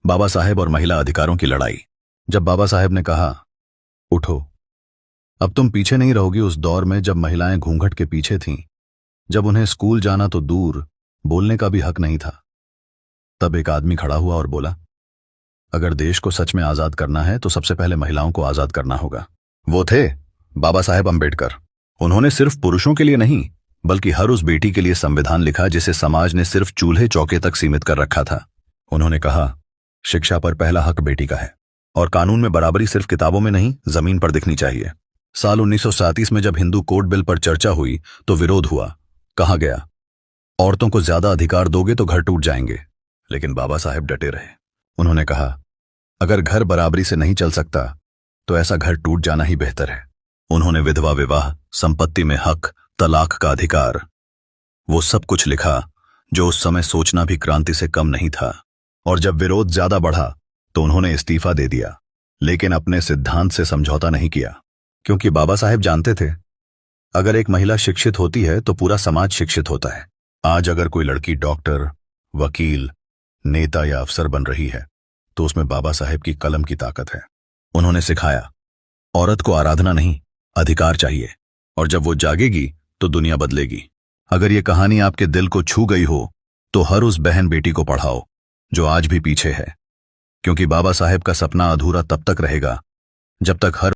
बाबा साहेब और महिला अधिकारों की लड़ाई। जब बाबा साहेब ने कहा, उठो, अब तुम पीछे नहीं रहोगी उस दौर में जब महिलाएं घूंघट के पीछे थीं, जब उन्हें स्कूल जाना तो दूर, बोलने का भी हक नहीं था, तब एक आदमी खड़ा हुआ और बोला, अगर देश को सच में आजाद करना है तो सबसे पहले महिलाओं को आजाद करना होगा। वो थे बाबा साहेब अंबेडकर। उन्होंने सिर्फ पुरुषों के लिए नहीं, बल्कि हर उस बेटी के लिए संविधान लिखा जिसे समाज ने सिर्फ चूल्हे चौके तक सीमित कर रखा था। उन्होंने कहा, शिक्षा पर पहला हक बेटी का है और कानून में बराबरी सिर्फ किताबों में नहीं, जमीन पर दिखनी चाहिए। साल 1937 में जब हिंदू कोड बिल पर चर्चा हुई तो विरोध हुआ। कहा गया, औरतों को ज्यादा अधिकार दोगे तो घर टूट जाएंगे। लेकिन बाबा साहेब डटे रहे। उन्होंने कहा, अगर घर बराबरी से नहीं चल सकता तो ऐसा घर टूट जाना ही बेहतर है। उन्होंने विधवा विवाह, संपत्ति में हक, तलाक का अधिकार, वो सब कुछ लिखा जो उस समय सोचना भी क्रांति से कम नहीं था। और जब विरोध ज्यादा बढ़ा तो उन्होंने इस्तीफा दे दिया, लेकिन अपने सिद्धांत से समझौता नहीं किया, क्योंकि बाबा साहेब जानते थे, अगर एक महिला शिक्षित होती है तो पूरा समाज शिक्षित होता है। आज अगर कोई लड़की डॉक्टर, वकील, नेता या अफसर बन रही है तो उसमें बाबा साहेब की कलम की ताकत है। उन्होंने सिखाया, औरत को आराधना नहीं, अधिकार चाहिए, और जब वो जागेगी तो दुनिया बदलेगी। अगर ये कहानी आपके दिल को छू गई हो तो हर उस बहन बेटी को पढ़ाओ जो आज भी पीछे है, क्योंकि बाबा साहेब का सपना अधूरा तब तक रहेगा जब तक हर